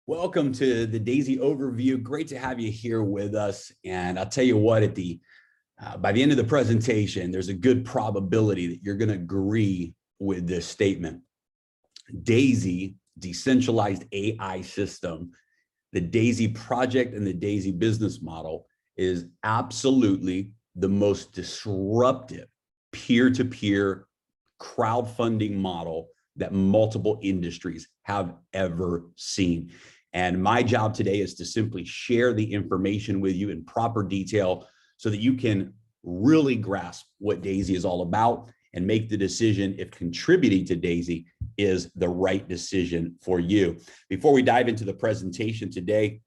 Welcome to the DAISY overview. Great to have you here with us. And I'll tell you what, by the end of the presentation, there's a good probability that you're going to agree with this statement. DAISY, decentralized AI system, the DAISY project and the DAISY business model is absolutely the most disruptive peer-to-peer crowdfunding model that multiple industries have ever seen. And my job today is to simply share the information with you in proper detail so that you can really grasp what DAISY is all about and make the decision if contributing to DAISY is the right decision for you. Before we dive into the presentation today,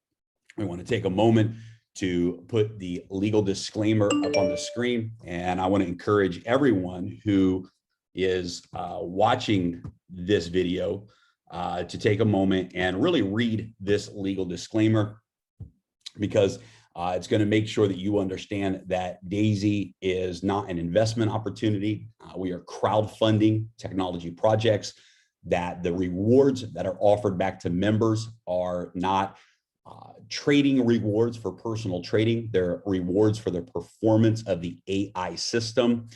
we want to take a moment to put the legal disclaimer up on the screen. And I want to encourage everyone who is watching this video to take a moment and really read this legal disclaimer, because it's going to make sure that you understand that DAISY is not an investment opportunity. We are crowdfunding technology projects, that the rewards that are offered back to members are not trading rewards for personal trading. They're rewards for the performance of the AI system,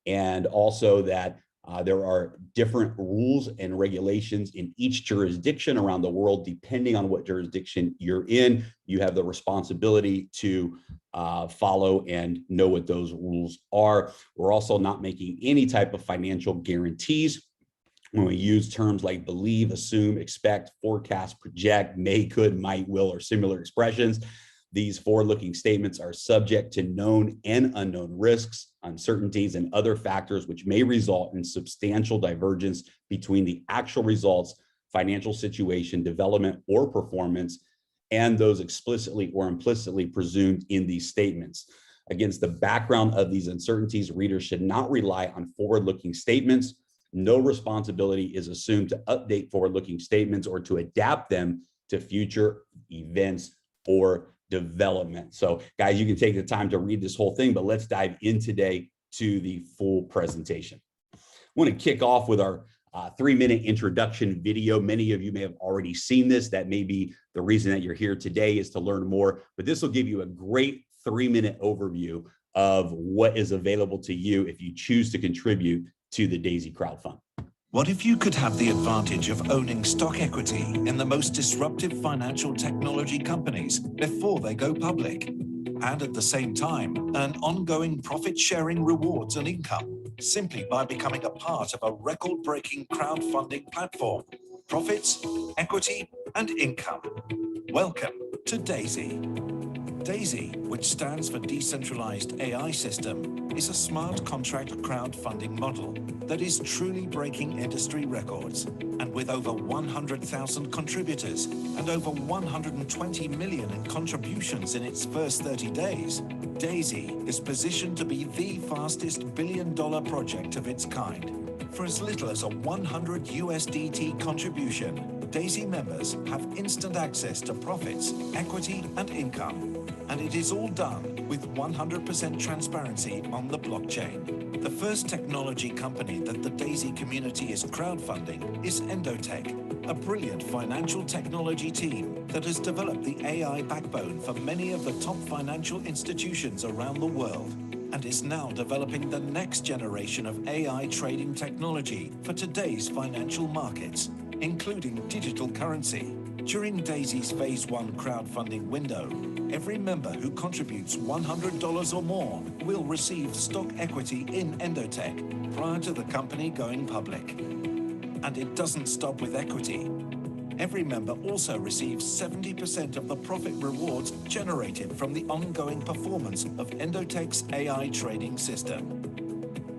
and also that there are different rules and regulations in each jurisdiction around the world. Depending on what jurisdiction you're in, you have the responsibility to follow and know what those rules are. We're also not making any type of financial guarantees when we use terms like believe, assume, expect, forecast, project, may, could, might, will, or similar expressions. These forward-looking statements are subject to known and unknown risks, uncertainties, and other factors which may result in substantial divergence between the actual results, financial situation, development, or performance, and those explicitly or implicitly presumed in these statements. Against the background of these uncertainties, readers should not rely on forward-looking statements. No responsibility is assumed to update forward-looking statements or to adapt them to future events or development. So guys, you can take the time to read this whole thing, but let's dive in today to the full presentation. I want to kick off with our 3-minute introduction video. Many of you may have already seen this. That may be the reason that you're here today, is to learn more, but this will give you a great 3-minute overview of what is available to you if you choose to contribute to the DAISY crowdfund. What if you could have the advantage of owning stock equity in the most disruptive financial technology companies before they go public, and at the same time earn ongoing profit-sharing rewards and income simply by becoming a part of a record-breaking crowdfunding platform? Profits, equity, and income. Welcome to DAISY. DAISY, which stands for Decentralized AI System, is a smart contract crowdfunding model that is truly breaking industry records. And with over 100,000 contributors and over 120 million in contributions in its first 30 days, DAISY is positioned to be the fastest billion-dollar project of its kind. For as little as a 100 USDT contribution, DAISY members have instant access to profits, equity, and income. And it is all done with 100% transparency on the blockchain. The first technology company that the DAISY community is crowdfunding is ENDOTECH, a brilliant financial technology team that has developed the AI backbone for many of the top financial institutions around the world, and is now developing the next generation of AI trading technology for today's financial markets, including digital currency. During DAISY's Phase 1 crowdfunding window, every member who contributes $100 or more will receive stock equity in ENDOTECH prior to the company going public. And it doesn't stop with equity. Every member also receives 70% of the profit rewards generated from the ongoing performance of ENDOTECH'S AI trading system.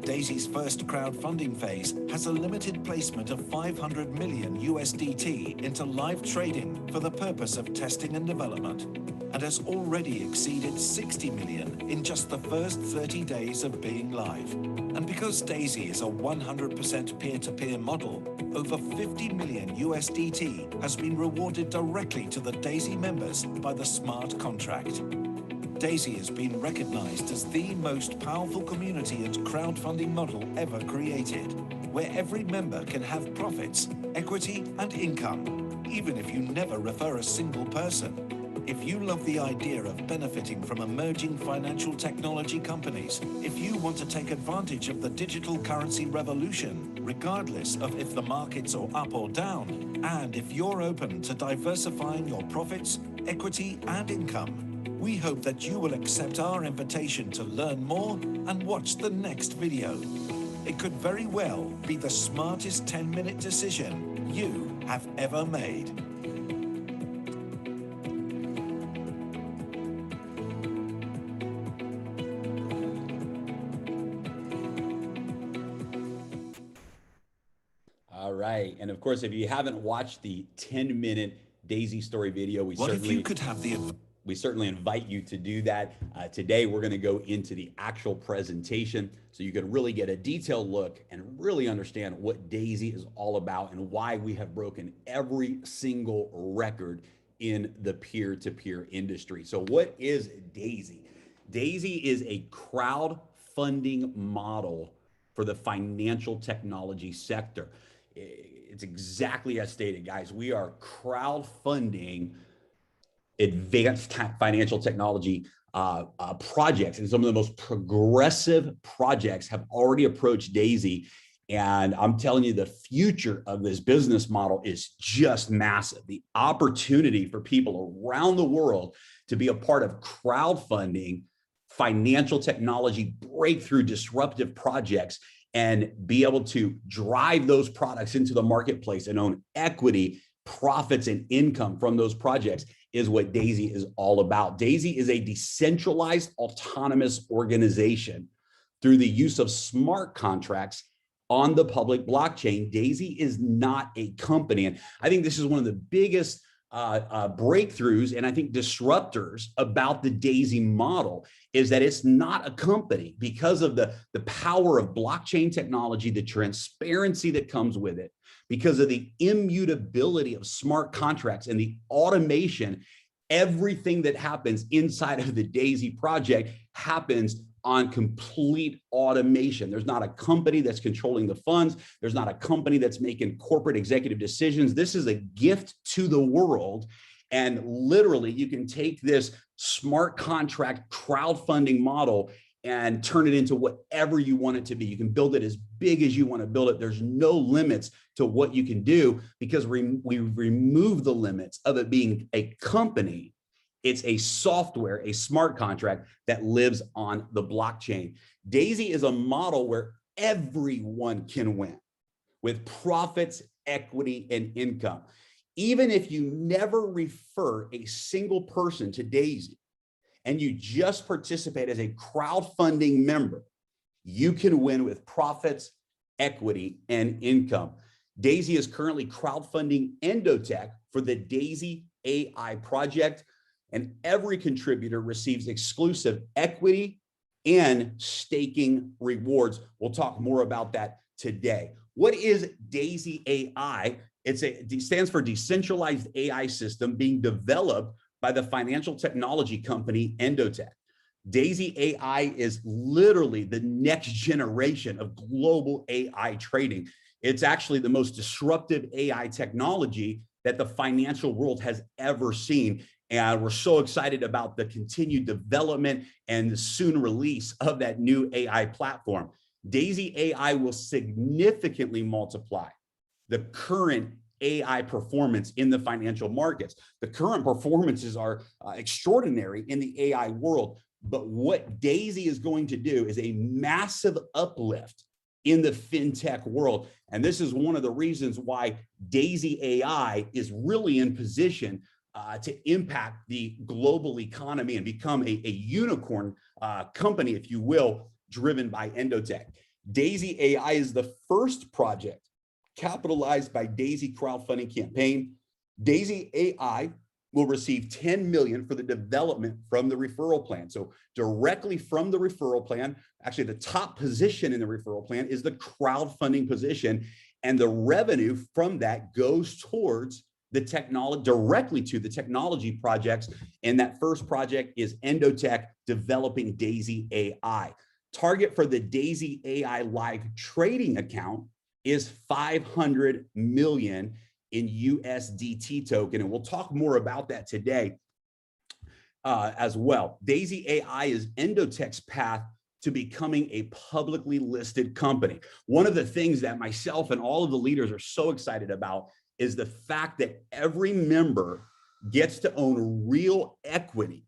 DAISY's first crowdfunding phase has a limited placement of 500 million USDT into live trading for the purpose of testing and development, and has already exceeded 60 million in just the first 30 days of being live. And because DAISY is a 100% peer-to-peer model, over 50 million USDT has been rewarded directly to the DAISY members by the smart contract. DAISY has been recognized as the most powerful community and crowdfunding model ever created. where every member can have profits, equity, and income, even if you never refer a single person. If you love the idea of benefiting from emerging financial technology companies, if you want to take advantage of the digital currency revolution, regardless of if the markets are up or down, and if you're open to diversifying your profits, equity, and income, we hope that you will accept our invitation to learn more and watch the next video. It could very well be the smartest 10-minute decision you have ever made. All right. And of course, if you haven't watched the 10-minute Daisy story video, we certainly invite you to do that. Today, we're going to go into the actual presentation so you can really get a detailed look and really understand what Daisy is all about and why we have broken every single record in the peer-to-peer industry. So what is Daisy? Daisy is a crowdfunding model for the financial technology sector. It's exactly as stated, guys. We are crowdfunding advanced financial technology projects, and some of the most progressive projects have already approached Daisy. And I'm telling you, the future of this business model is just massive. The opportunity for people around the world to be a part of crowdfunding financial technology breakthrough disruptive projects and be able to drive those products into the marketplace and own equity, profits, and income from those projects is what Daisy is all about. Daisy is a decentralized autonomous organization through the use of smart contracts on the public blockchain. Daisy is not a company. And I think this is one of the biggest breakthroughs and I think disruptors about the Daisy model is that it's not a company because of the power of blockchain technology, the transparency that comes with it, because of the immutability of smart contracts and the automation. Everything that happens inside of the Daisy project happens on complete automation. There's not a company that's controlling the funds. There's not a company that's making corporate executive decisions. This is a gift to the world. And literally, you can take this smart contract crowdfunding model and turn it into whatever you want it to be. You can build it as big as you want to build it. There's no limits to what you can do because we remove the limits of it being a company. It's a software, a smart contract that lives on the blockchain. Daisy is a model where everyone can win with profits, equity, and income. Even if you never refer a single person to Daisy and you just participate as a crowdfunding member, you can win with profits, equity, and income. Daisy is currently crowdfunding ENDOTECH for the Daisy AI project, and every contributor receives exclusive equity and staking rewards. We'll talk more about that today. What is Daisy AI? It stands for Decentralized AI System being developed by the financial technology company ENDOTECH. Daisy AI is literally the next generation of global AI trading. It's actually the most disruptive AI technology that the financial world has ever seen. And we're so excited about the continued development and the soon release of that new AI platform. Daisy AI will significantly multiply the current AI performance in the financial markets. The current performances are extraordinary in the AI world, but what Daisy is going to do is a massive uplift in the fintech world. And this is one of the reasons why Daisy AI is really in position to impact the global economy and become a unicorn company, if you will, driven by ENDOTECH. Daisy AI is the first project capitalized by Daisy crowdfunding campaign. Daisy AI will receive $10 million for the development from the referral plan. So directly from the referral plan, actually the top position in the referral plan is the crowdfunding position, and the revenue from that goes towards the technology, directly to the technology projects. And that first project is ENDOTECH developing Daisy AI. Target for the Daisy AI live trading account is 500 million in USDT token. And we'll talk more about that today as well. Daisy AI is ENDOTECH'S path to becoming a publicly listed company. One of the things that myself and all of the leaders are so excited about is the fact that every member gets to own real equity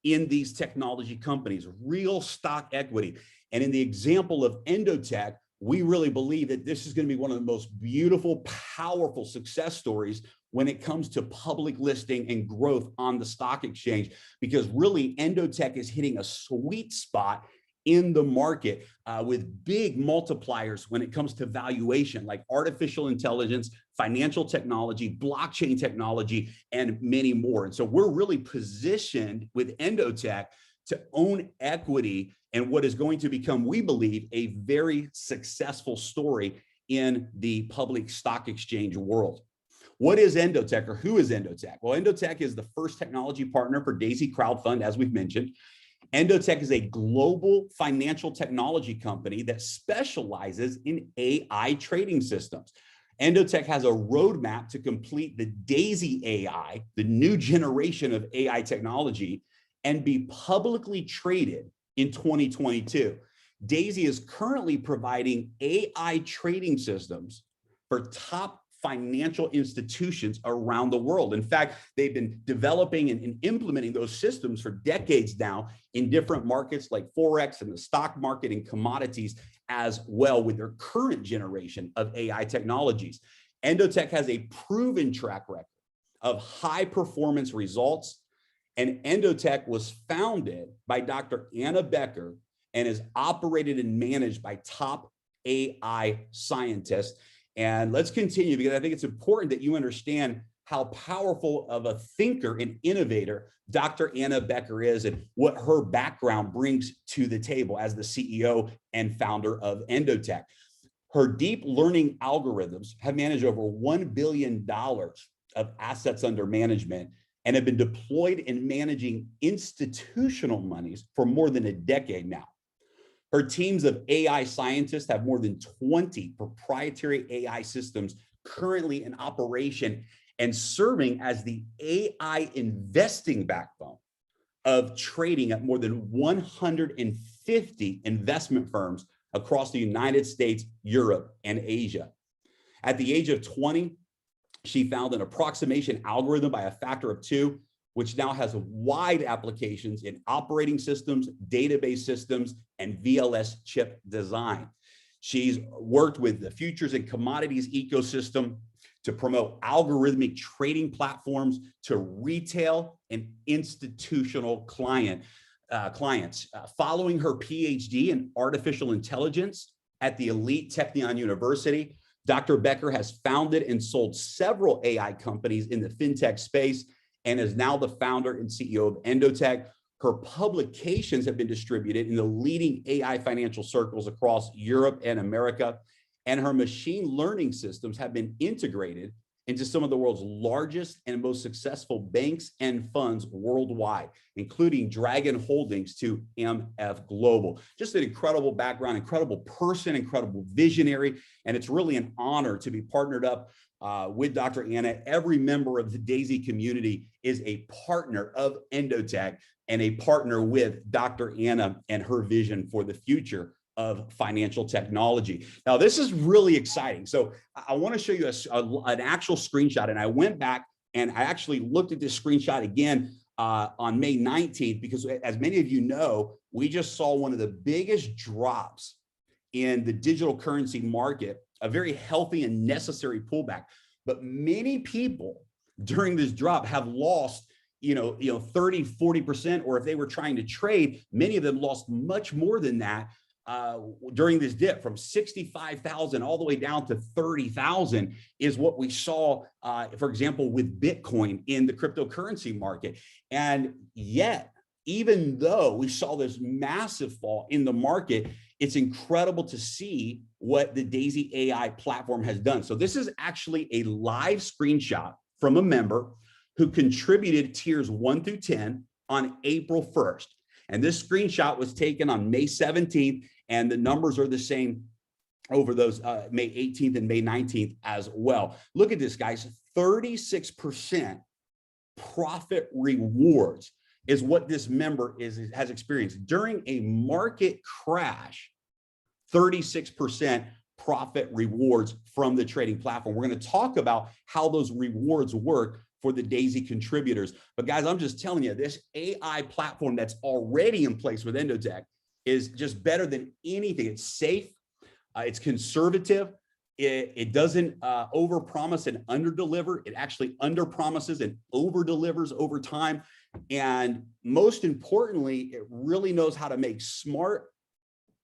in these technology companies, real stock equity. And in the example of ENDOTECH, we really believe that this is going to be one of the most beautiful, powerful success stories when it comes to public listing and growth on the stock exchange, because really ENDOTECH is hitting a sweet spot in the market with big multipliers when it comes to valuation, like artificial intelligence, financial technology, blockchain technology, and many more. And so we're really positioned with ENDOTECH to own equity in what is going to become, we believe, a very successful story in the public stock exchange world. What is ENDOTECH, or who is ENDOTECH? Well, ENDOTECH is the first technology partner for Daisy Crowdfund, as we've mentioned. ENDOTECH is a global financial technology company that specializes in AI trading systems. ENDOTECH has a roadmap to complete the Daisy AI, the new generation of AI technology, and be publicly traded in 2022. Daisy is currently providing AI trading systems for top financial institutions around the world. In fact, they've been developing and implementing those systems for decades now in different markets like Forex and the stock market and commodities as well, with their current generation of AI technologies. ENDOTECH has a proven track record of high performance results, and ENDOTECH was founded by Dr. Anna Becker and is operated and managed by top AI scientists. And let's continue, because I think it's important that you understand how powerful of a thinker and innovator Dr. Anna Becker is and what her background brings to the table as the CEO and founder of ENDOTECH. Her deep learning algorithms have managed over $1 billion of assets under management and have been deployed in managing institutional monies for more than a decade now. Her teams of AI scientists have more than 20 proprietary AI systems currently in operation and serving as the AI investing backbone of trading at more than 150 investment firms across the United States, Europe, and Asia. At the age of 20, she found an approximation algorithm by a factor of 2, which now has wide applications in operating systems, database systems, and VLS chip design. She's worked with the futures and commodities ecosystem to promote algorithmic trading platforms to retail and institutional clients. Following her PhD in artificial intelligence at the elite Technion University, Dr. Becker has founded and sold several AI companies in the fintech space and is now the founder and CEO of ENDOTECH. Her publications have been distributed in the leading AI financial circles across Europe and America, and her machine learning systems have been integrated into some of the world's largest and most successful banks and funds worldwide, including Dragon Holdings to MF Global. Just an incredible background, incredible person, incredible visionary, and it's really an honor to be partnered up with Dr. Anna. Every member of the Daisy community is a partner of ENDOTECH and a partner with Dr. Anna and her vision for the future of financial technology. Now, this is really exciting. So I want to show you an actual screenshot. And I went back and I actually looked at this screenshot again on May 19th, because as many of you know, we just saw one of the biggest drops in the digital currency market, a very healthy and necessary pullback. But many people during this drop have lost 30, 40%, or if they were trying to trade, many of them lost much more than that during this dip, from 65,000 all the way down to 30,000 is what we saw, for example, with Bitcoin in the cryptocurrency market. And yet, even though we saw this massive fall in the market, it's incredible to see what the Daisy AI platform has done. So this is actually a live screenshot from a member who contributed tiers 1 through 10 on April 1st. And this screenshot was taken on May 17th, and the numbers are the same over those May 18th and May 19th as well. Look at this, guys, 36% profit rewards is what this member has experienced during a market crash. 36% profit rewards from the trading platform. We're going to talk about how those rewards work for the DAISY contributors. But guys, I'm just telling you, this AI platform that's already in place with ENDOTECH is just better than anything. It's safe, it's conservative, it doesn't overpromise and underdeliver. It actually underpromises and overdelivers over time. And most importantly, it really knows how to make smart,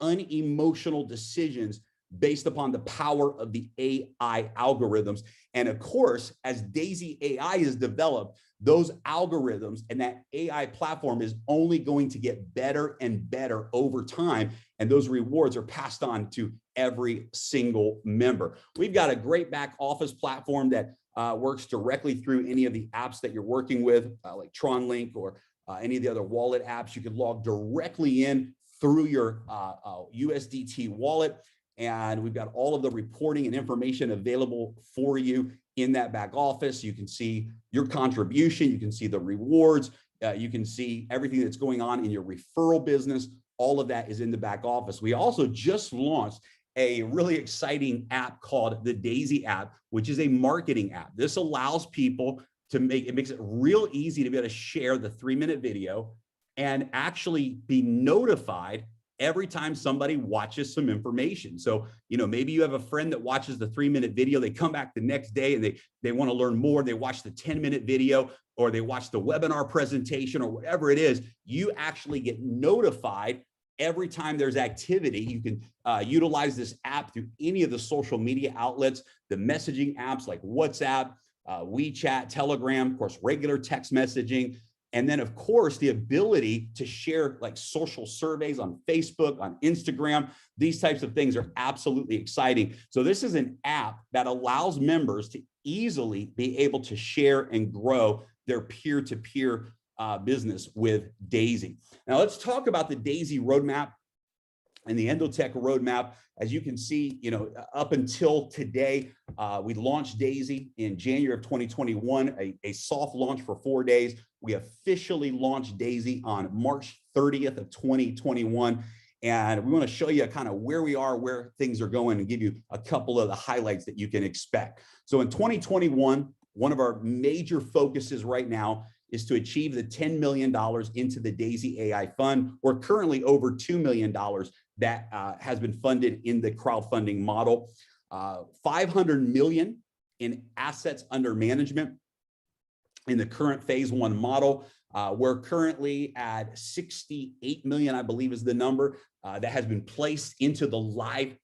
unemotional decisions based upon the power of the AI algorithms. And of course, as DAISY AI is developed, those algorithms and that AI platform is only going to get better and better over time. And those rewards are passed on to every single member. We've got a great back office platform that works directly through any of the apps that you're working with, like TronLink or any of the other wallet apps. You can log directly in through your USDT wallet. And we've got all of the reporting and information available for you in that back office. You can see your contribution, you can see the rewards, you can see everything that's going on in your referral business. All of that is in the back office. We also just launched a really exciting app called the DAISY app, which is a marketing app. This allows people to makes it real easy to be able to share the 3-minute video and actually be notified every time somebody watches some information. So, maybe you have a friend that watches the 3-minute video, they come back the next day and they want to learn more. They watch the 10-minute video, or they watch the webinar presentation, or whatever it is. You actually get notified every time there's activity. You can utilize this app through any of the social media outlets, the messaging apps like WhatsApp, WeChat, Telegram, of course, regular text messaging. And then, of course, the ability to share like social surveys on Facebook, on Instagram. These types of things are absolutely exciting. So this is an app that allows members to easily be able to share and grow their peer-to-peer business with DAISY. Now, let's talk about the DAISY roadmap and the ENDOTECH roadmap. As you can see, up until today, we launched DAISY in January of 2021, a soft launch for 4 days. We officially launched DAISY on March 30th of 2021. And we want to show you kind of where we are, where things are going, and give you a couple of the highlights that you can expect. So in 2021, one of our major focuses right now is to achieve the $10 million into the DAISY AI fund. We're currently over $2 million that has been funded in the crowdfunding model. 500 million in assets under management in the current phase 1 model. We're currently at 68 million, I believe is the number, that has been placed into the live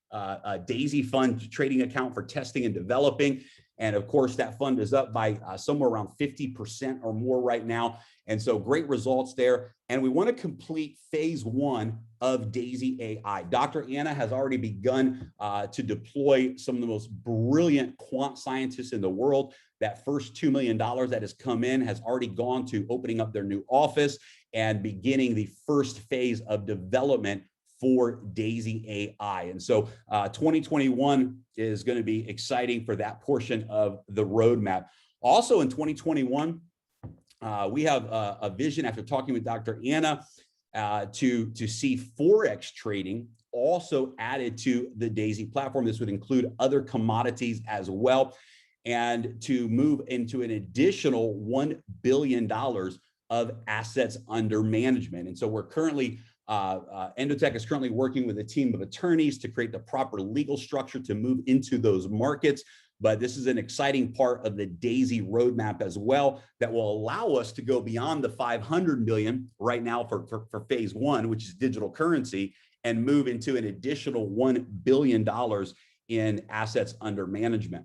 DAISY fund trading account for testing and developing. And of course, that fund is up by somewhere around 50% or more right now. And so great results there. And we want to complete phase 1 of DAISY AI. Dr. Anna has already begun to deploy some of the most brilliant quant scientists in the world. That first $2 million that has come in has already gone to opening up their new office and beginning the first phase of development for DAISY AI. And so 2021 is going to be exciting for that portion of the roadmap. Also in 2021, we have a vision, after talking with Dr. Anna, to see Forex trading also added to the DAISY platform. This would include other commodities as well, and to move into an additional $1 billion of assets under management. And so we're currently, ENDOTECH is currently working with a team of attorneys to create the proper legal structure to move into those markets. But this is an exciting part of the DAISY roadmap as well that will allow us to go beyond the 500 million right now for phase 1, which is digital currency, and move into an additional $1 billion in assets under management.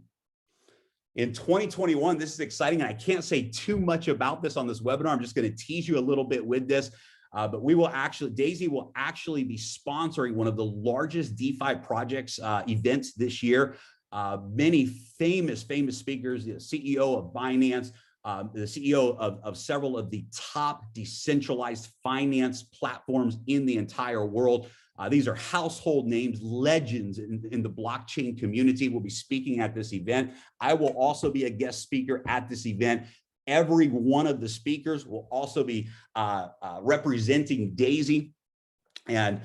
In 2021, this is exciting, and I can't say too much about this on this webinar. I'm just going to tease you a little bit with this. But we will actually, DAISY will actually be sponsoring one of the largest DeFi projects events this year. Many famous speakers, the CEO of Binance, the CEO of several of the top decentralized finance platforms in the entire world. These are household names, legends in the blockchain community will be speaking at this event. I will also be a guest speaker at this event. Every one of the speakers will also be representing DAISY. And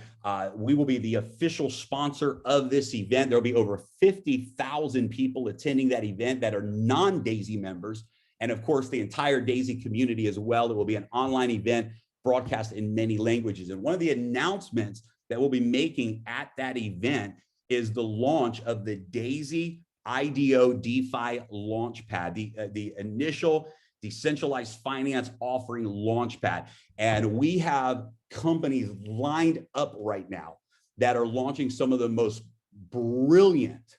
we will be the official sponsor of this event. There'll be over 50,000 people attending that event that are non-DAISY members. And of course, the entire DAISY community as well. It will be an online event broadcast in many languages. And one of the announcements that we'll be making at that event is the launch of the DAISY IDO DeFi Launchpad, the initial decentralized finance offering launchpad. And we have companies lined up right now that are launching some of the most brilliant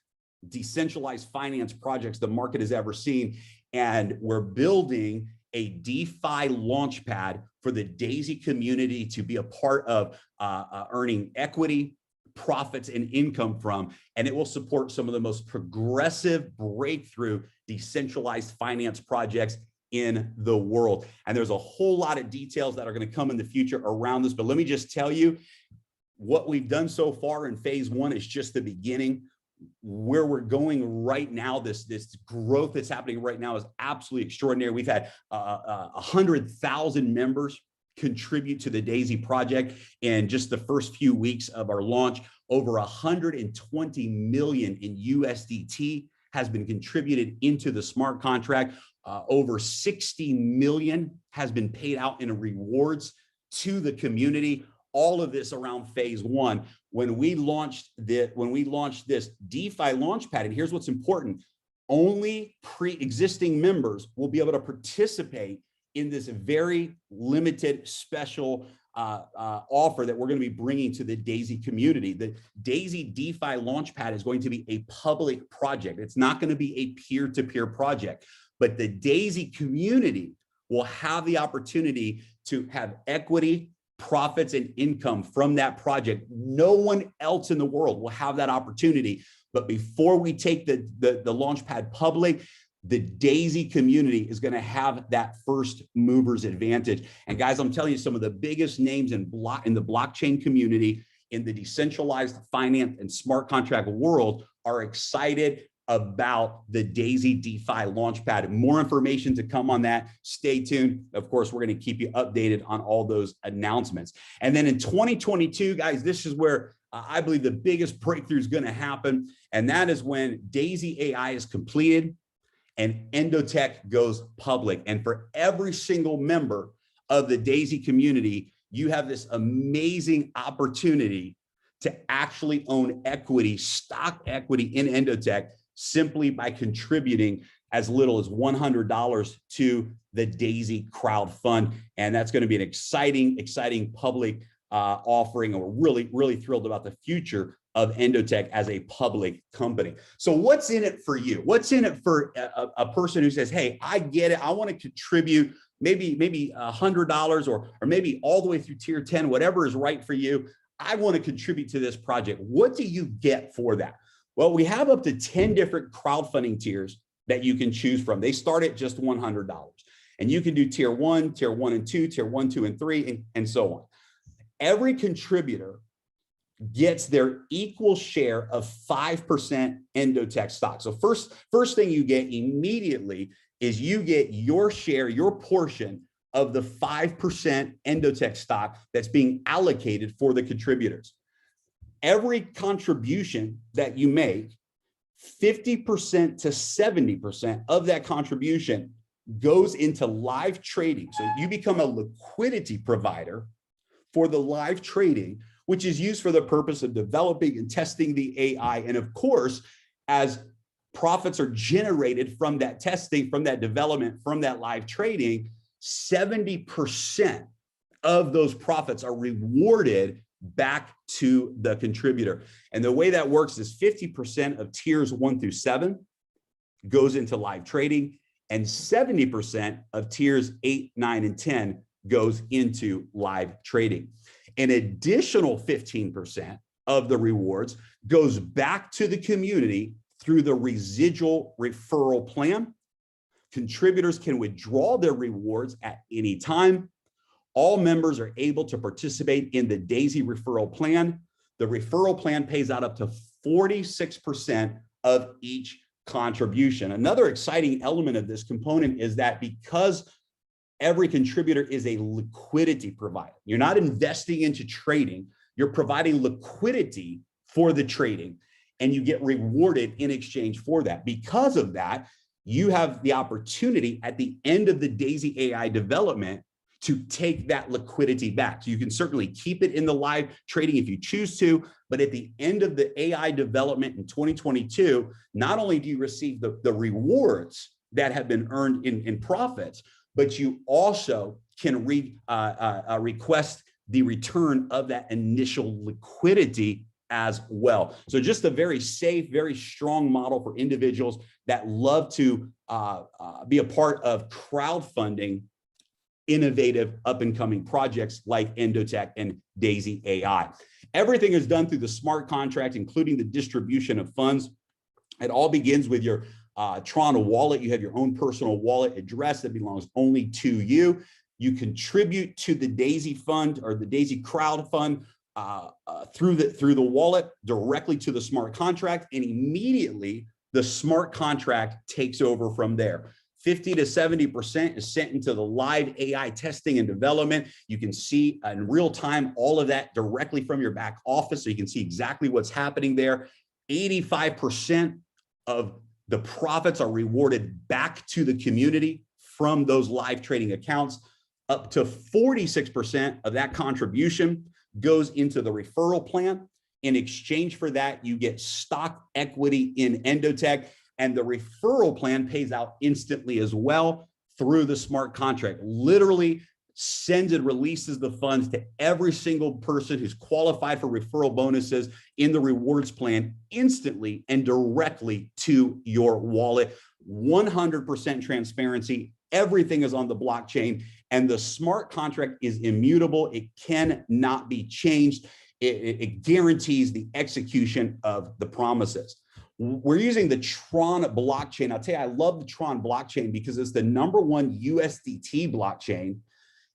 decentralized finance projects the market has ever seen. And we're building a DeFi launchpad for the DAISY community to be a part of earning equity, profits, and income from. And it will support some of the most progressive breakthrough decentralized finance projects in the world. And there's a whole lot of details that are going to come in the future around this. But let me just tell you, what we've done so far in phase one is just the beginning. Where we're going right now, this growth that's happening right now is absolutely extraordinary. We've had 100,000 members contribute to the DAISY project in just the first few weeks of our launch. Over 120 million in USDT has been contributed into the smart contract. Over 60 million has been paid out in rewards to the community. All of this around phase one. When we launched this DeFi Launchpad, and here's what's important: only pre-existing members will be able to participate in this very limited special offer that we're going to be bringing to the DAISY community. The DAISY DeFi Launchpad is going to be a public project. It's not going to be a peer-to-peer project, but the DAISY community will have the opportunity to have equity, profits, and income from that project. No one else in the world will have that opportunity. But before we take the Launchpad public, the DAISY community is going to have that first movers advantage. And guys, I'm telling you, some of the biggest names in the blockchain community, in the decentralized finance and smart contract world, are excited about the DAISY DeFi Launchpad. More information to come on that. Stay tuned. Of course, we're going to keep you updated on all those announcements. And then in 2022, guys, this is where I believe the biggest breakthrough is going to happen. And that is when DAISY AI is completed and ENDOTECH goes public. And for every single member of the DAISY community, you have this amazing opportunity to actually own equity, stock equity in ENDOTECH, simply by contributing as little as $100 to the DAISY crowd fund. And that's going to be an exciting public offering. And we're really thrilled about the future of ENDOTECH as a public company. So what's in it for you? What's in it for a person who says, hey, I get it, I want to contribute maybe $100 or maybe all the way through tier 10, whatever is right for you. I want to contribute to this project. What do you get for that? Well, we have up to 10 different crowdfunding tiers that you can choose from. They start at just $100. And you can do tier 1 and 2, tier 1, 2, and 3, and so on. Every contributor gets their equal share of 5% ENDOTECH stock. So first thing you get immediately is you get your share, your portion of the 5% ENDOTECH stock that's being allocated for the contributors. Every contribution that you make, 50% to 70% of that contribution goes into live trading. So you become a liquidity provider for the live trading, which is used for the purpose of developing and testing the AI. And of course, as profits are generated from that testing, from that development, from that live trading, 70% of those profits are rewarded back to the contributor. And the way that works is 50% of tiers 1 through 7 goes into live trading, and 70% of tiers 8, 9, and 10 goes into live trading. An additional 15% of the rewards goes back to the community through the residual referral plan. Contributors can withdraw their rewards at any time. All members are able to participate in the DAISY referral plan. The referral plan pays out up to 46% of each contribution. Another exciting element of this component is that because every contributor is a liquidity provider, you're not investing into trading, you're providing liquidity for the trading, and you get rewarded in exchange for that. Because of that, you have the opportunity at the end of the DAISY AI development to take that liquidity back. So you can certainly keep it in the live trading if you choose to, but at the end of the AI development in 2022, not only do you receive the rewards that have been earned in profits, but you also can request the return of that initial liquidity as well. So just a very safe, very strong model for individuals that love to be a part of crowdfunding innovative up-and-coming projects like ENDOTECH and DAISY AI. Everything is done through the smart contract, including the distribution of funds. It all begins with your Tron wallet. You have your own personal wallet address that belongs only to you. You contribute to the DAISY fund or the DAISY crowd fund through the wallet directly to the smart contract, and immediately the smart contract takes over from there. 50 to 70% is sent into the live AI testing and development. You can see in real time all of that directly from your back office, so you can see exactly what's happening there. 85% of the profits are rewarded back to the community from those live trading accounts. Up to 46% of that contribution goes into the referral plan. In exchange for that, you get stock equity in ENDOTECH, and the referral plan pays out instantly as well through the smart contract. Literally sends and releases the funds to every single person who's qualified for referral bonuses in the rewards plan instantly and directly to your wallet. 100% transparency. Everything is on the blockchain, and the smart contract is immutable. It cannot be changed. It guarantees the execution of the promises. We're using the Tron blockchain. I'll tell you, I love the Tron blockchain because it's the #1 USDT blockchain,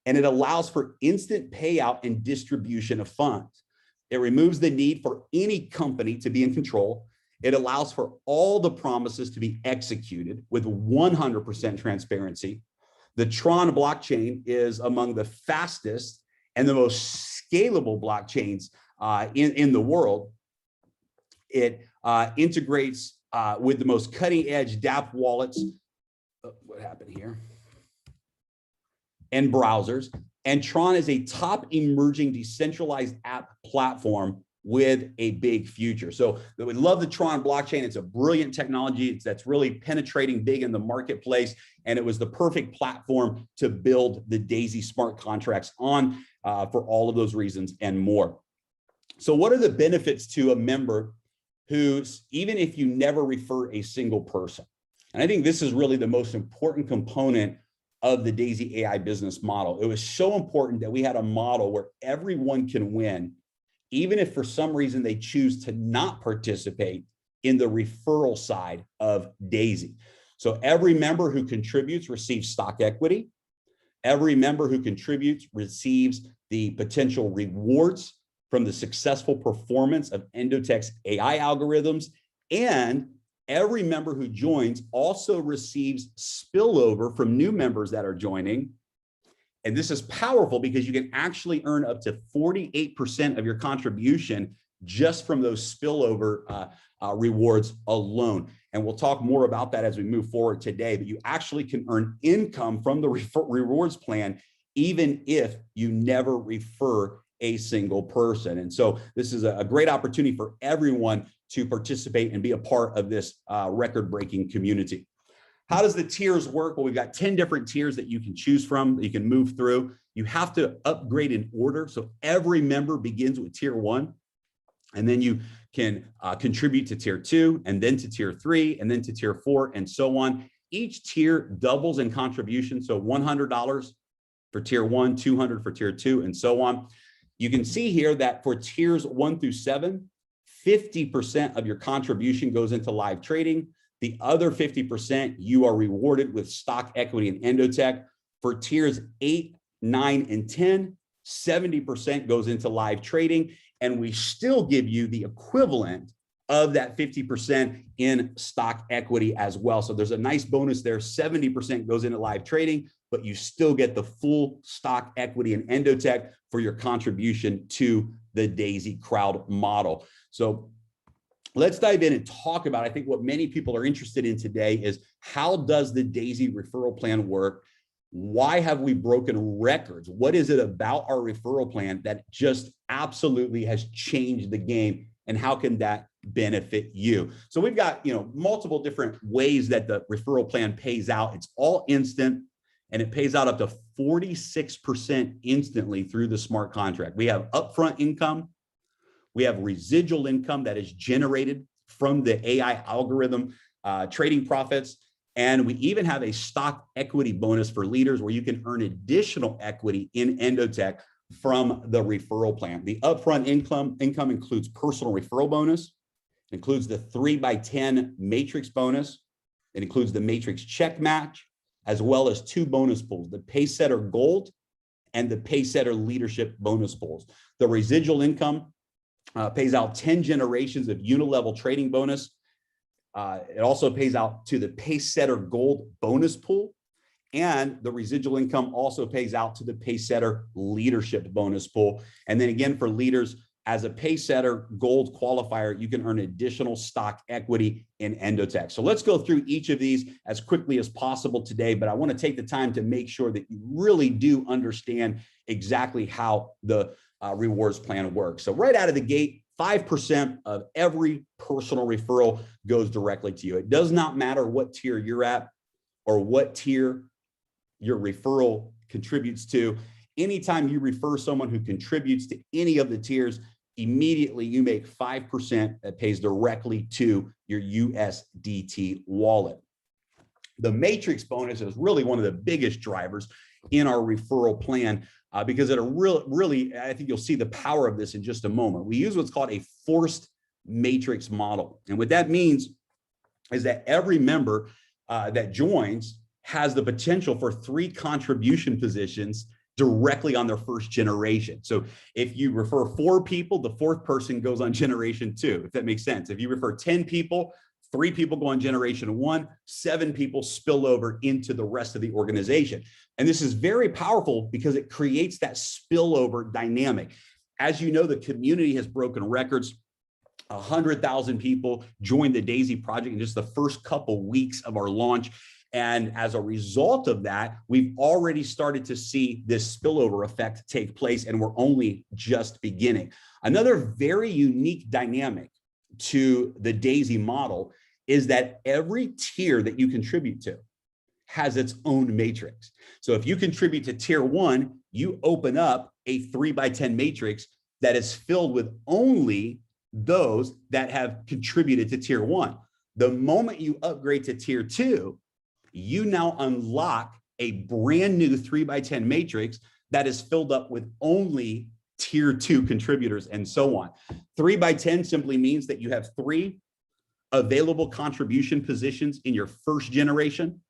and it allows for instant payout and distribution of funds. It removes the need for any company to be in control. It allows for all the promises to be executed with 100% transparency. The Tron blockchain is among the fastest and the most scalable blockchains in the world. It integrates with the most cutting edge dApp wallets. What happened here? And browsers. And Tron is a top emerging decentralized app platform with a big future. So we love the Tron blockchain. It's a brilliant technology that's really penetrating big in the marketplace. And it was the perfect platform to build the DAISY smart contracts on for all of those reasons and more. So what are the benefits to a member who's, even if you never refer a single person? And I think this is really the most important component of the DAISY AI business model. It was so important that we had a model where everyone can win, even if for some reason they choose to not participate in the referral side of DAISY. So every member who contributes receives stock equity. Every member who contributes receives the potential rewards from the successful performance of ENDOTECH'S AI algorithms. And every member who joins also receives spillover from new members that are joining. And this is powerful because you can actually earn up to 48% of your contribution just from those spillover rewards alone. And we'll talk more about that as we move forward today, but you actually can earn income from the rewards plan, even if you never refer a single person. And so this is a great opportunity for everyone to participate and be a part of this record-breaking community. How does the tiers work? Well, we've got 10 different tiers that you can choose from, that you can move through. You have to upgrade in order. So every member begins with tier 1, and then you can contribute to tier 2, and then to tier 3, and then to tier 4, and so on. Each tier doubles in contribution. So $100 for tier 1, $200 for tier 2, and so on. You can see here that for tiers 1 through 7, 50% of your contribution goes into live trading. The other 50%, you are rewarded with stock equity in ENDOTECH. For tiers 8, 9, and 10, 70% goes into live trading, and we still give you the equivalent of that 50% in stock equity as well. So there's a nice bonus there. 70% goes into live trading, but you still get the full stock equity in ENDOTECH for your contribution to the DAISY crowd model. So let's dive in and talk about, I think what many people are interested in today is, how does the DAISY referral plan work? Why have we broken records? What is it about our referral plan that just absolutely has changed the game? And how can that benefit you? So we've got, multiple different ways that the referral plan pays out. It's all instant, and it pays out up to 46% instantly through the smart contract. We have upfront income. We have residual income that is generated from the AI algorithm trading profits. And we even have a stock equity bonus for leaders where you can earn additional equity in ENDOTECH from the referral plan. The upfront income includes personal referral bonus, includes the 3x10 matrix bonus, it includes the matrix check match, as well as 2 bonus pools, the Pacesetter Gold and the Pacesetter Leadership bonus pools. The residual income pays out 10 generations of unilevel trading bonus. It also pays out to the Pacesetter Gold bonus pool, and the residual income also pays out to the Pacesetter Leadership bonus pool. And then again, for leaders, as a Pacesetter Gold qualifier, you can earn additional stock equity in ENDOTECH. So let's go through each of these as quickly as possible today, but I want to take the time to make sure that you really do understand exactly how the rewards plan works. So right out of the gate, 5% of every personal referral goes directly to you. It does not matter what tier you're at or what tier your referral contributes to. Anytime you refer someone who contributes to any of the tiers, immediately you make 5% that pays directly to your USDT wallet. The matrix bonus is really one of the biggest drivers in our referral plan because it really, I think you'll see the power of this in just a moment. We use what's called a forced matrix model. And what that means is that every member that joins has the potential for 3 contribution positions directly on their first generation. So if you refer 4 people, the 4th person goes on generation 2, if that makes sense. If you refer 10 people, 3 people go on generation 1, 7 people spill over into the rest of the organization. And this is very powerful because it creates that spillover dynamic. As you know, the community has broken records. 100,000 people joined the DAISY project in just the first couple weeks of our launch. And as a result of that, we've already started to see this spillover effect take place, and we're only just beginning. Another very unique dynamic to the DAISY model is that every tier that you contribute to has its own matrix. So if you contribute to tier 1, you open up a 3x10 matrix that is filled with only those that have contributed to tier 1. The moment you upgrade to tier 2, you now unlock a brand new 3x10 matrix that is filled up with only tier 2 contributors, and so on. 3x10 simply means that you have 3 available contribution positions in your first generation,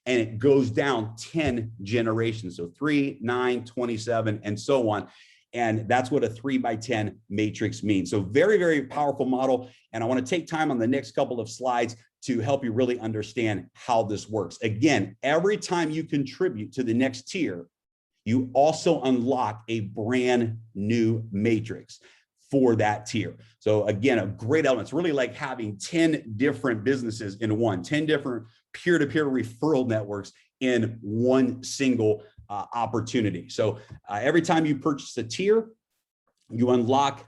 and it goes down 10 generations. So 3, 9, 27, and so on. And that's what a 3x10 matrix means. So very, very powerful model. And I want to take time on the next couple of slides to help you really understand how this works. Again, every time you contribute to the next tier, you also unlock a brand new matrix for that tier. So again, a great element. It's really like having 10 different businesses in one, 10 different peer-to-peer referral networks in one single opportunity. So every time you purchase a tier, you unlock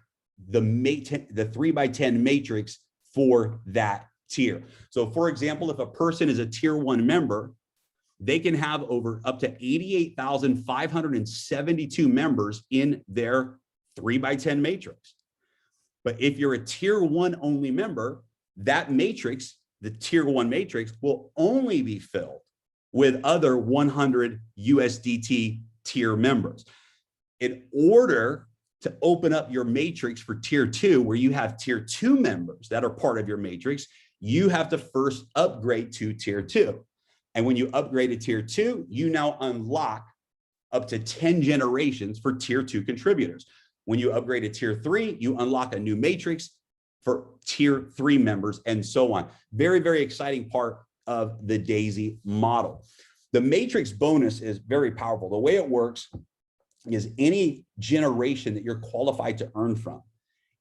the 3x10 matrix for that tier. So for example, if a person is a tier 1 member, they can have up to 88,572 members in their 3x10 matrix. But if you're a tier 1 only member, that matrix, the tier 1 matrix, will only be filled with other 100 USDT tier members. In order to open up your matrix for tier 2, where you have tier 2 members that are part of your matrix, you have to first upgrade to tier 2. And when you upgrade to tier 2, you now unlock up to 10 generations for tier 2 contributors. When you upgrade to tier 3, you unlock a new matrix for tier 3 members, and so on. Very, very exciting part of the D.AI.SY model. The matrix bonus is very powerful. The way it works is any generation that you're qualified to earn from,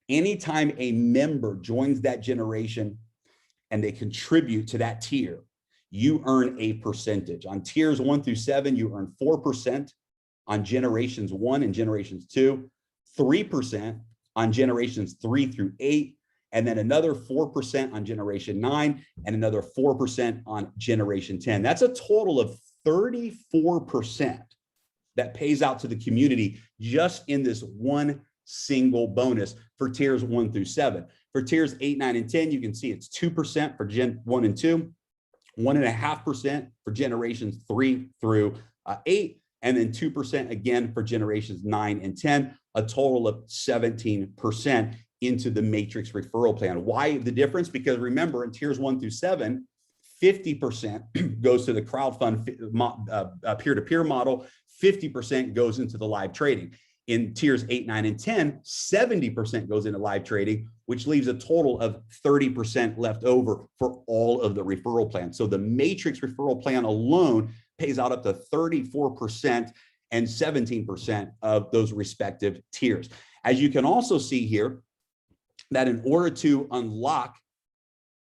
anytime a member joins that generation and they contribute to that tier, you earn a percentage. On tiers 1 through 7, you earn 4%. On generations 1 and generations 2, 3% on generations 3 through 8, and then another 4% on generation 9, and another 4% on generation 10. That's a total of 34% that pays out to the community just in this one single bonus for tiers 1 through 7. For tiers 8, 9, and 10, you can see it's 2% for Gen 1 and 2, 1.5% for generations 3 through 8, and then 2% again for generations 9 and 10, a total of 17% into the matrix referral plan. Why the difference? Because remember, in tiers 1 through 7, 50% goes to the crowdfund peer-to-peer model, 50% goes into the live trading. In tiers 8, 9, and 10, 70% goes into live trading, which leaves a total of 30% left over for all of the referral plans. So the matrix referral plan alone pays out up to 34% and 17% of those respective tiers. As you can also see here, that in order to unlock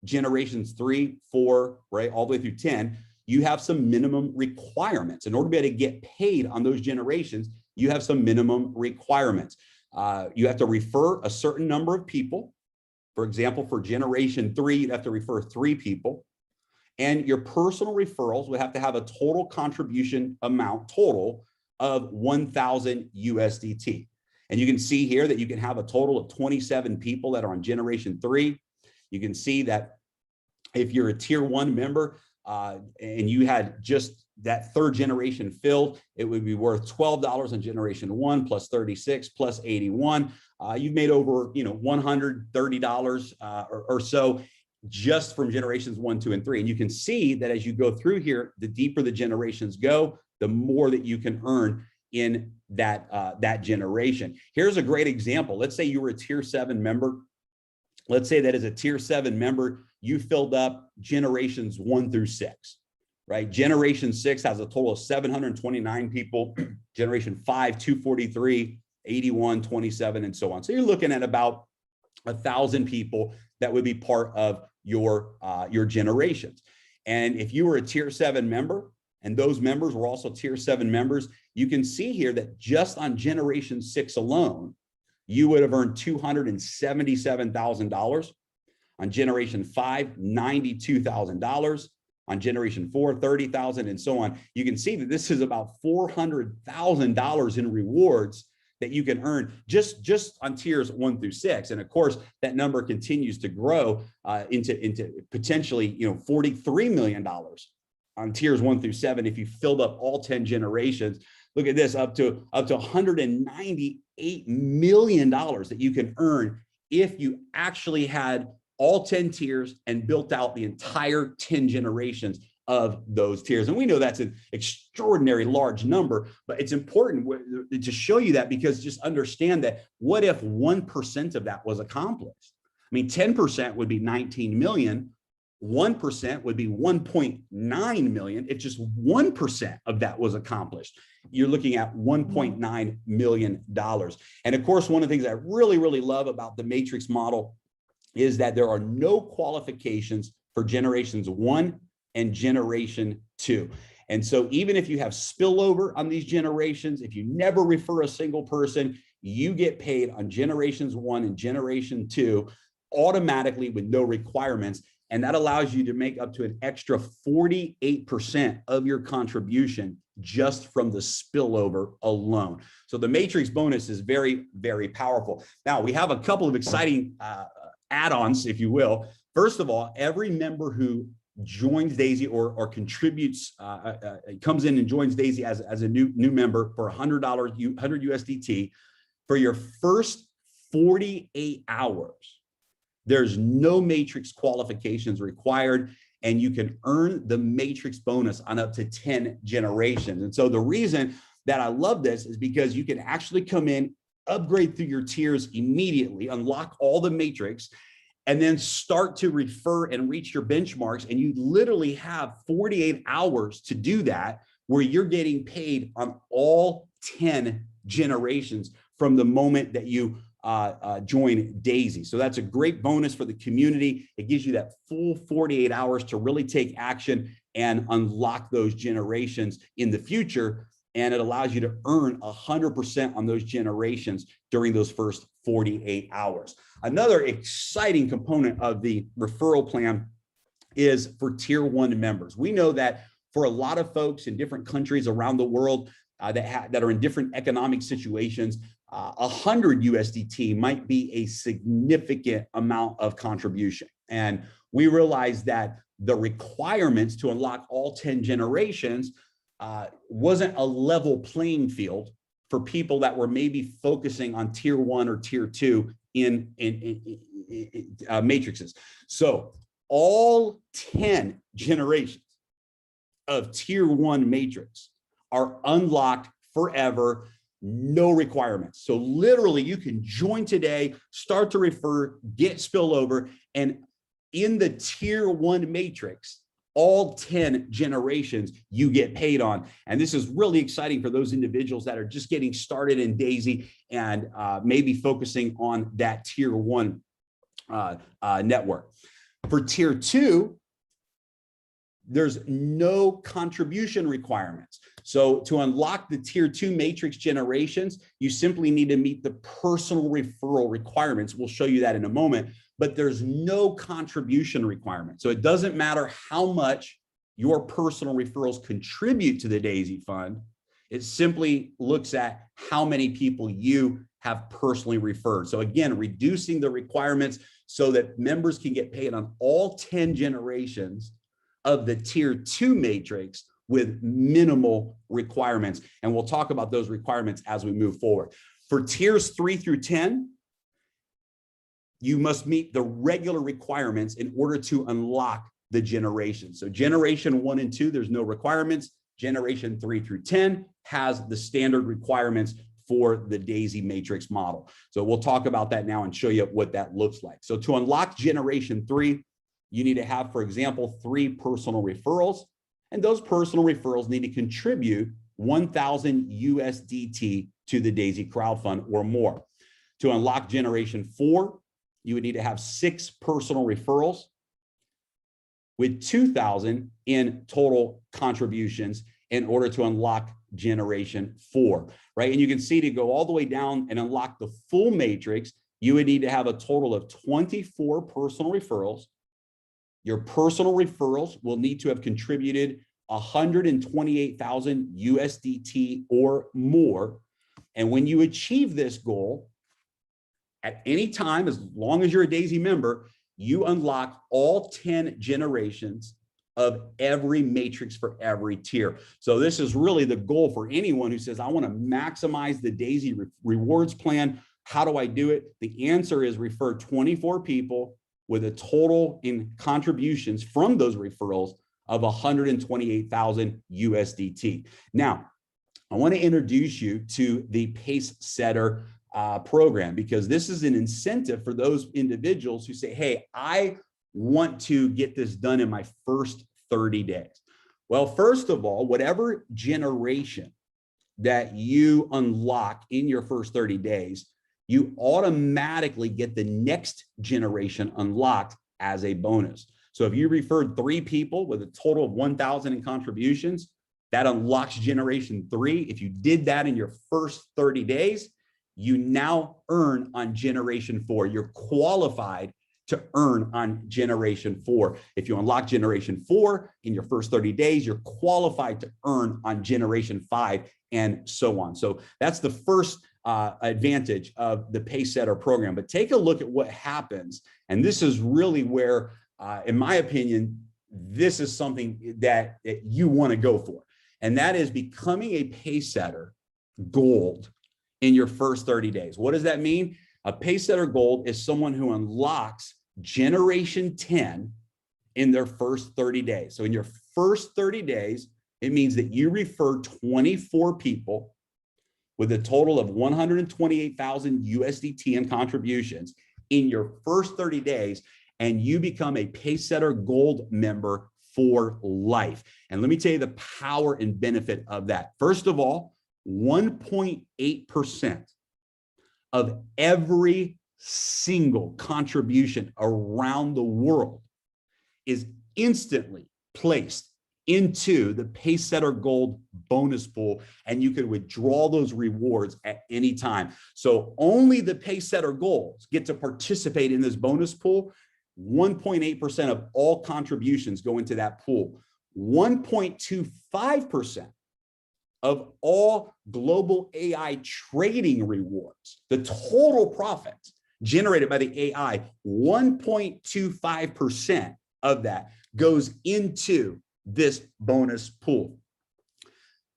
generations 3, 4, right, all the way through 10, you have some minimum requirements. In order to be able to get paid on those generations, you have some minimum requirements. You have to refer a certain number of people. For example, for generation 3, you'd have to refer 3 people. And your personal referrals would have to have a total contribution amount total of 1,000 USDT. And you can see here that you can have a total of 27 people that are on generation 3. You can see that if you're a tier 1 member and you had just that 3rd generation filled, it would be worth $12 on generation 1 plus 36 plus 81. You've made over $130 or so just from generations 1, 2, and 3. And you can see that as you go through here, the deeper the generations go, the more that you can earn in that generation. Here's a great example. Let's say you were a tier 7 member. Let's say that as a tier 7 member, you filled up generations 1 through 6, right? Generation 6 has a total of 729 people, generation 5, 243, 81, 27, and so on. So you're looking at about 1,000 people that would be part of your generations. And if you were a tier 7 member, and those members were also tier 7 members, you can see here that just on generation 6 alone, you would have earned $277,000. On generation 5, $92,000. On generation 4, $30,000, and so on. You can see that this is about $400,000 in rewards that you can earn just on tiers 1 through 6. And of course, that number continues to grow into potentially $43 million on tiers 1 through 7 if you filled up all 10 generations. Look at this, up to $198 million that you can earn if you actually had all 10 tiers and built out the entire 10 generations of those tiers. And we know that's an extraordinary large number, but it's important to show you that, because just understand that what if 1% of that was accomplished? I mean, 10% would be 19 million. 1% would be 1.9 million. If just 1% of that was accomplished, you're looking at $1.9 million. And of course, one of the things I really, really love about the matrix model is that there are no qualifications for generations 1 and generation 2. And so even if you have spillover on these generations, if you never refer a single person, you get paid on generations 1 and generation 2 automatically with no requirements. And that allows you to make up to an extra 48% of your contribution just from the spillover alone. So the matrix bonus is very, very powerful. Now we have a couple of exciting add-ons, if you will. First of all, every member who joins D.AI.SY or contributes, comes in and joins D.AI.SY as a new member for $100 USDT for your first 48 hours. There's no matrix qualifications required, and you can earn the matrix bonus on up to 10 generations. And so the reason that I love this is because you can actually come in, upgrade through your tiers immediately, unlock all the matrix, and then start to refer and reach your benchmarks. And you literally have 48 hours to do that, where you're getting paid on all 10 generations from the moment that you join D.AI.SY. So that's a great bonus for the community. It gives you that full 48 hours to really take action and unlock those generations in the future. And it allows you to earn 100% on those generations during those first 48 hours. Another exciting component of the referral plan is for tier 1 members. We know that for a lot of folks in different countries around the world that are in different economic situations, 100 USDT might be a significant amount of contribution. And we realize that the requirements to unlock all 10 generations wasn't a level playing field for people that were maybe focusing on tier 1 or tier 2 in matrices. So all 10 generations of tier 1 matrix are unlocked forever, no requirements. So literally you can join today, start to refer, get spillover, and in the tier 1 matrix, all 10 generations you get paid on. And this is really exciting for those individuals that are just getting started in D.AI.SY and maybe focusing on that tier 1 network. For tier 2, there's no contribution requirements. So to unlock the tier 2 matrix generations, you simply need to meet the personal referral requirements. We'll show you that in a moment, but there's no contribution requirement. So it doesn't matter how much your personal referrals contribute to the D.AI.SY fund. It simply looks at how many people you have personally referred. So again, reducing the requirements so that members can get paid on all 10 generations of the tier 2 matrix with minimal requirements. And we'll talk about those requirements as we move forward. For tiers 3 through 10, you must meet the regular requirements in order to unlock the generation. So generation 1 and 2, there's no requirements. Generation 3 through 10 has the standard requirements for the D.AI.SY matrix model. So we'll talk about that now and show you what that looks like. So to unlock generation 3, you need to have, for example, 3 personal referrals, and those personal referrals need to contribute 1,000 USDT to the D.AI.SY crowdfund or more. To unlock generation 4, you would need to have 6 personal referrals with 2,000 in total contributions in order to unlock generation 4, right? And you can see to go all the way down and unlock the full matrix, you would need to have a total of 24 personal referrals. Your personal referrals will need to have contributed 128,000 USDT or more. And when you achieve this goal, at any time, as long as you're a D.AI.SY member, you unlock all 10 generations of every matrix for every tier. So this is really the goal for anyone who says, I want to maximize the D.AI.SY rewards plan. How do I do it? The answer is refer 24 people with a total in contributions from those referrals of 128,000 USDT. Now, I want to introduce you to the Pace Setter program, because this is an incentive for those individuals who say, hey, I want to get this done in my first 30 days. Well, first of all, whatever generation that you unlock in your first 30 days, you automatically get the next generation unlocked as a bonus. So if you referred 3 people with a total of 1,000 in contributions, that unlocks generation 3. If you did that in your first 30 days, you now earn on generation 4. You're qualified to earn on generation 4. If you unlock generation 4 in your first 30 days, you're qualified to earn on generation 5 and so on. So that's the first advantage of the Pace Setter program. But take a look at what happens. And this is really where, in my opinion, this is something that you want to go for. And that is becoming a Pace Setter Gold in your first 30 days. What does that mean? A Pace Setter Gold is someone who unlocks generation 10 in their first 30 days. So in your first 30 days, It means that you refer 24 people with a total of 128,000 USDT in contributions in your first 30 days, and you become a Pacesetter Gold member for life. And let me tell you the power and benefit of that. First of all, 1.8% of every single contribution around the world is instantly placed into the Pacesetter Gold bonus pool, and you can withdraw those rewards at any time. So only the Pacesetter Golds get to participate in this bonus pool. 1.8% of all contributions go into that pool. 1.25% of all global AI trading rewards, the total profits generated by the AI, 1.25% of that goes into this bonus pool.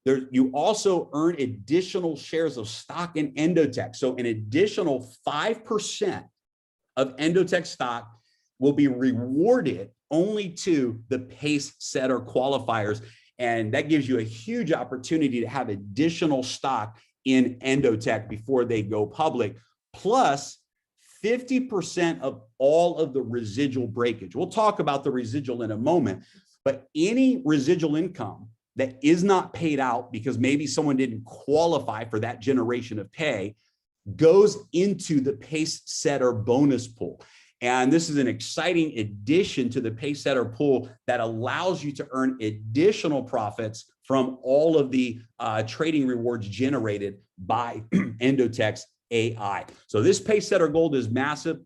You also earn additional shares of stock in ENDOTECH. So an additional 5% of ENDOTECH stock will be rewarded only to the Pacesetter qualifiers. And that gives you a huge opportunity to have additional stock in ENDOTECH before they go public, plus 50% of all of the residual breakage. We'll talk about the residual in a moment, but any residual income that is not paid out because maybe someone didn't qualify for that generation of pay goes into the Pacesetter bonus pool. And this is an exciting addition to the Pacesetter pool that allows you to earn additional profits from all of the trading rewards generated by ENDOTECH'S AI. So this Pacesetter Gold is massive.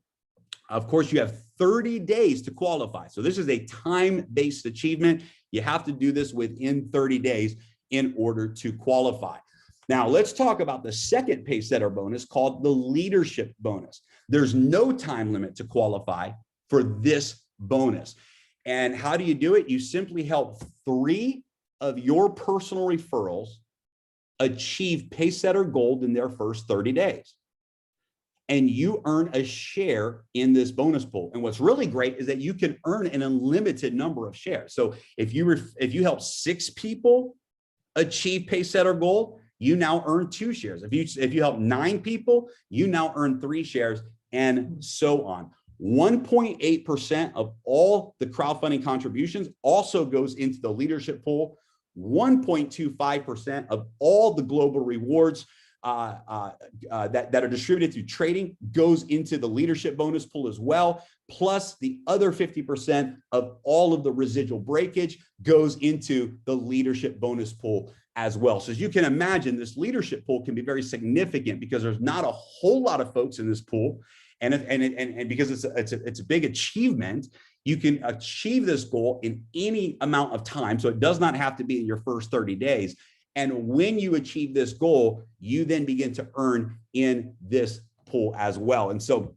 Of course, you have 30 days to qualify. So this is a time-based achievement. You have to do this within 30 days in order to qualify. Now, let's talk about the second Pacesetter bonus called the leadership bonus. There's no time limit to qualify for this bonus. And how do you do it? You simply help 3 of your personal referrals achieve Pacesetter Gold in their first 30 days. And you earn a share in this bonus pool. And what's really great is that you can earn an unlimited number of shares. So if you help 6 people achieve Pacesetter Gold, you now earn 2 shares. If you help 9 people, you now earn 3 shares, and so on. 1.8% of all the crowdfunding contributions also goes into the leadership pool. 1.25% of all the global rewards that are distributed through trading goes into the leadership bonus pool as well. Plus the other 50% of all of the residual breakage goes into the leadership bonus pool as well. So as you can imagine, this leadership pool can be very significant because there's not a whole lot of folks in this pool. And because it's a big achievement, you can achieve this goal in any amount of time. So it does not have to be in your first 30 days. And when you achieve this goal, you then begin to earn in this pool as well. And so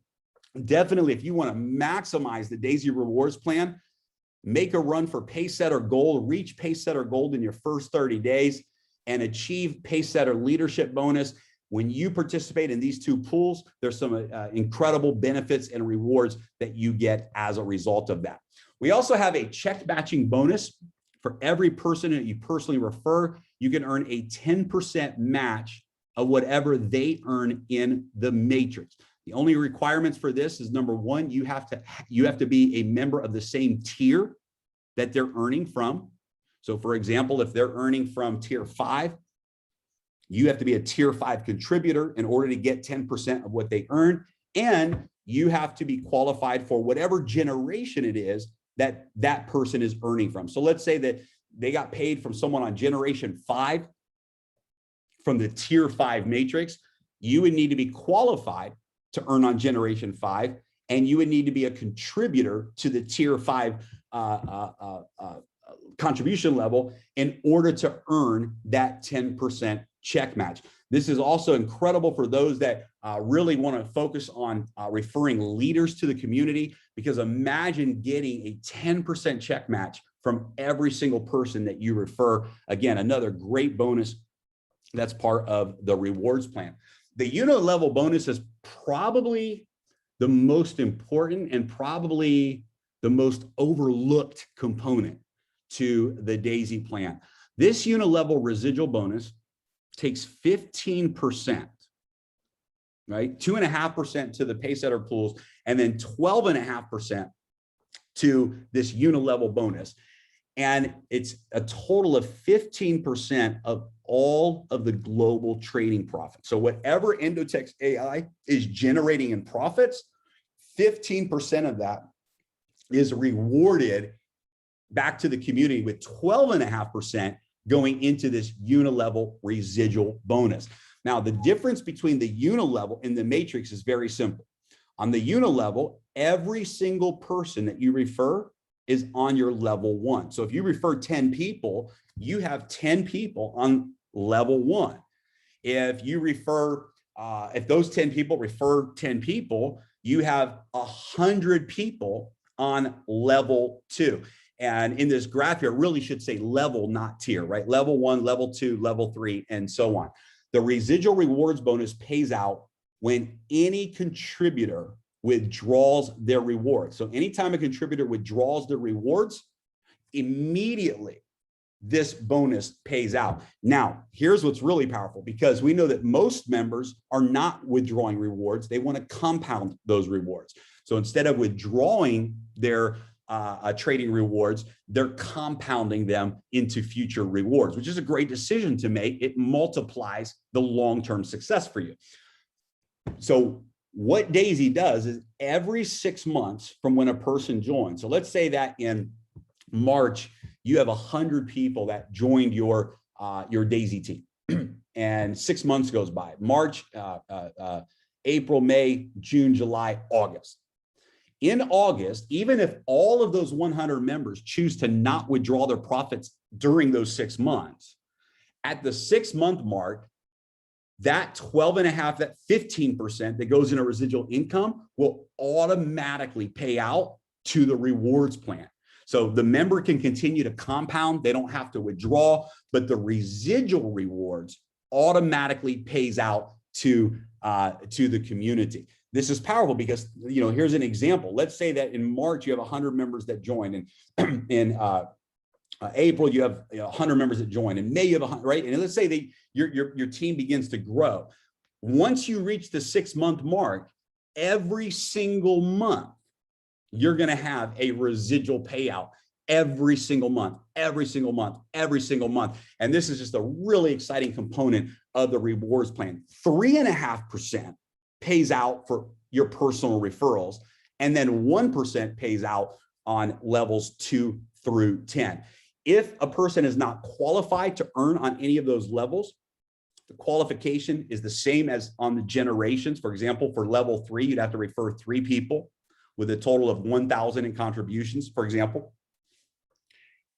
definitely, if you want to maximize the DAISY rewards plan, make a run for Pacesetter Gold, reach Pacesetter Gold in your first 30 days, and achieve Pacesetter leadership bonus. When you participate in these 2 pools, there's some incredible benefits and rewards that you get as a result of that. We also have a check matching bonus. For every person that you personally refer, you can earn a 10% match of whatever they earn in the matrix. The only requirements for this is, number 1, you have to be a member of the same tier that they're earning from. So for example, if they're earning from tier 5, you have to be a tier 5 contributor in order to get 10% of what they earn. And you have to be qualified for whatever generation it is that that person is earning from. So let's say that they got paid from someone on generation 5 from the tier 5 matrix. You would need to be qualified to earn on generation 5, and you would need to be a contributor to the tier 5 contribution level in order to earn that 10% check match. This is also incredible for those that really want to focus on referring leaders to the community, because imagine getting a 10% check match from every single person that you refer. Again, another great bonus that's part of the rewards plan. The unit level bonus is probably the most important and probably the most overlooked component to the DAISY plan. This unilevel residual bonus takes 15%, right? 2.5% to the Paysetter pools, and then 12.5% to this unilevel bonus. And it's a total of 15% of all of the global trading profits. So whatever ENDOTECH'S AI is generating in profits, 15% of that is rewarded back to the community, with 12.5% going into this unilevel residual bonus. Now, the difference between the unilevel and the matrix is very simple. On the unilevel, every single person that you refer is on your level 1. So if you refer 10 people, you have 10 people on level 1. If you refer, if those 10 people refer 10 people, you have 100 people on level 2. And in this graph here, it really should say level, not tier, right? Level 1, level 2, level 3, and so on. The residual rewards bonus pays out when any contributor withdraws their rewards. So anytime a contributor withdraws their rewards, immediately this bonus pays out. Now, here's what's really powerful, because we know that most members are not withdrawing rewards. They want to compound those rewards. So instead of withdrawing their trading rewards, they're compounding them into future rewards, which is a great decision to make. It multiplies the long-term success for you. So what D.AI.SY does is every 6 months from when a person joins. So let's say that in March, you have 100 people that joined your D.AI.SY team, and 6 months goes by. March, April, May, June, July, August. In August, even if all of those 100 members choose to not withdraw their profits during those 6 months, at the 6-month mark, that 12.5, that 15% that goes into residual income will automatically pay out to the rewards plan. So the member can continue to compound. They don't have to withdraw, but the residual rewards automatically pays out to the community. This is powerful because, here's an example. Let's say that in March, you have 100 members that join, and in April, you have 100 members that join, in May, you have 100, right? And let's say your team begins to grow. Once you reach the 6-month mark, every single month, you're going to have a residual payout every single month, every single month, every single month. And this is just a really exciting component of the rewards plan. 3.5% pays out for your personal referrals, and then 1% pays out on levels 2 through 10. If a person is not qualified to earn on any of those levels, the qualification is the same as on the generations. For example, for level 3, you'd have to refer 3 people with a total of 1,000 in contributions, for example.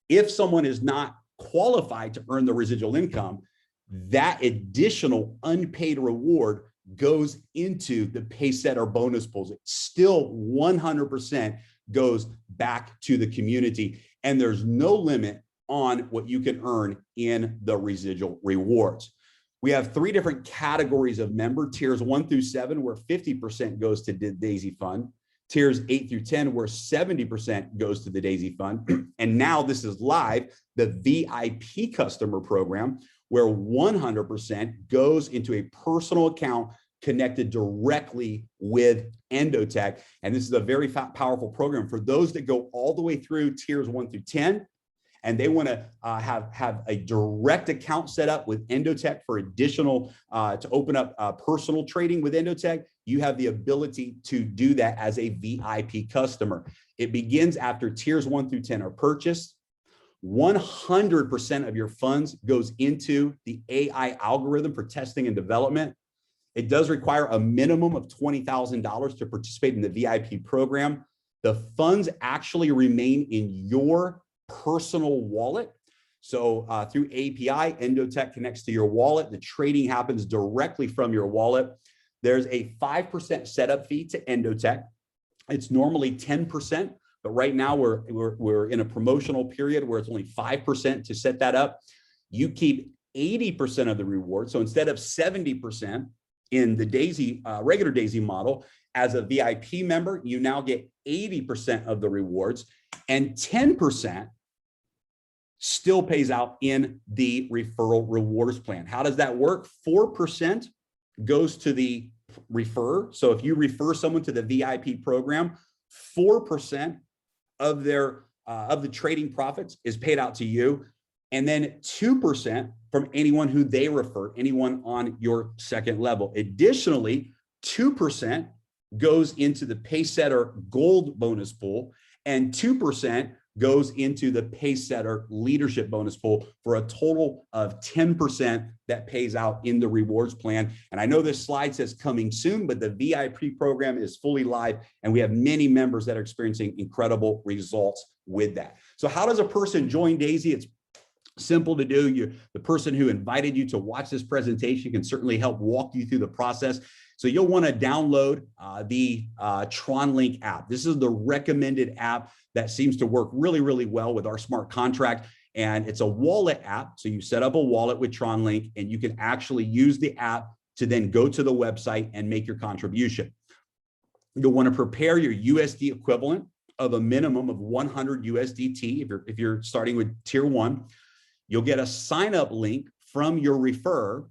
If someone is not qualified to earn the residual income, that additional unpaid reward goes into the Paysetter bonus pools. It still 100% goes back to the community, and there's no limit on what you can earn in the residual rewards. We have 3 different categories of member: tiers 1 through 7, where 50% goes to the D.AI.SY fund; tiers 8 through 10, where 70% goes to the D.AI.SY fund. And now this is live, the VIP customer program, where 100% goes into a personal account connected directly with ENDOTECH. And this is a very powerful program for those that go all the way through tiers 1 through 10, and they want to have a direct account set up with ENDOTECH for additional, to open up personal trading with ENDOTECH. You have the ability to do that as a VIP customer. It begins after tiers 1 through 10 are purchased. 100% of your funds goes into the AI algorithm for testing and development. It does require a minimum of $20,000 to participate in the VIP program. The funds actually remain in your personal wallet. So through API, ENDOTECH connects to your wallet. The trading happens directly from your wallet. There's a 5% setup fee to ENDOTECH. It's normally 10%, but right now we're in a promotional period where it's only 5% to set that up. You keep 80% of the reward. So instead of 70% in the D.AI.SY, regular D.AI.SY model, as a VIP member, you now get 80% of the rewards, and 10% still pays out in the referral rewards plan. How does that work? 4% goes to the refer. So if you refer someone to the VIP program, 4% of their of the trading profits is paid out to you. And then 2% from anyone who they refer, anyone on your second level. Additionally, 2% goes into the Pacesetter Gold bonus pool, and 2% goes into the Pacesetter Leadership bonus pool, for a total of 10% that pays out in the rewards plan. And I know this slide says coming soon, but the VIP program is fully live, and we have many members that are experiencing incredible results with that. So how does a person join D.AI.SY? It's simple to do. The person who invited you to watch this presentation can certainly help walk you through the process. So you'll want to download the TronLink app. This is the recommended app that seems to work really, really well with our smart contract. And it's a wallet app. So you set up a wallet with TronLink, and you can actually use the app to then go to the website and make your contribution. You'll want to prepare your USD equivalent of a minimum of 100 USDT if you're starting with tier 1. You'll get a sign up link from your refer.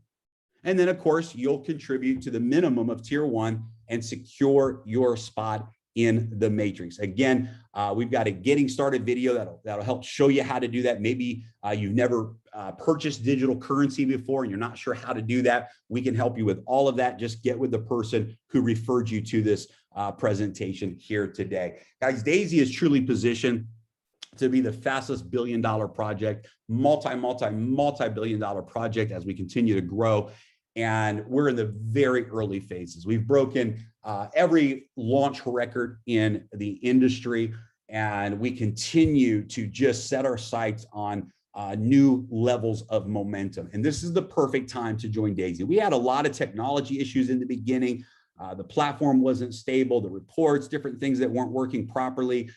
And then, of course, you'll contribute to the minimum of tier 1 and secure your spot in the matrix. Again, we've got a getting started video that'll help show you how to do that. Maybe you've never purchased digital currency before and you're not sure how to do that. We can help you with all of that. Just get with the person who referred you to this presentation here today. Guys, D.AI.SY is truly positioned to be the fastest billion-dollar project, multi-billion-dollar project as we continue to grow. And we're in the very early phases. We've broken every launch record in the industry, and we continue to just set our sights on new levels of momentum. And this is the perfect time to join D.AI.SY. We had a lot of technology issues in the beginning. The platform wasn't stable, the reports, different things that weren't working properly.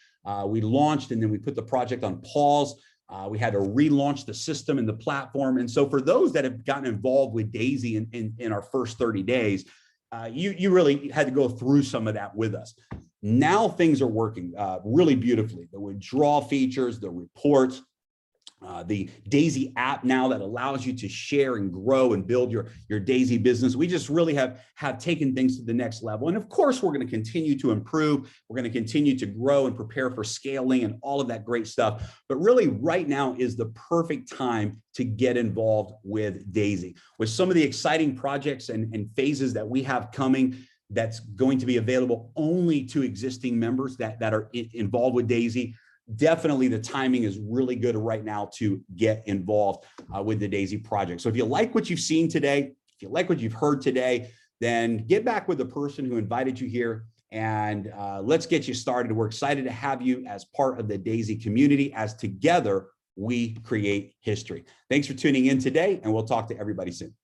We launched and then we put the project on pause. We had to relaunch the system and the platform. And so for those that have gotten involved with D.AI.SY in our first 30 days, you really had to go through some of that with us. Now things are working really beautifully. The withdrawal features, the reports, the D.AI.SY app now that allows you to share and grow and build your D.AI.SY business. We just really have taken things to the next level. And of course, we're going to continue to improve. We're going to continue to grow and prepare for scaling and all of that great stuff. But really right now is the perfect time to get involved with D.AI.SY. With some of the exciting projects and phases that we have coming, that's going to be available only to existing members that are involved with D.AI.SY. Definitely the timing is really good right now to get involved with the D.AI.SY project. So if you like what you've seen today, if you like what you've heard today, then get back with the person who invited you here and let's get you started. We're excited to have you as part of the D.AI.SY community, as together we create history. Thanks for tuning in today, and we'll talk to everybody soon.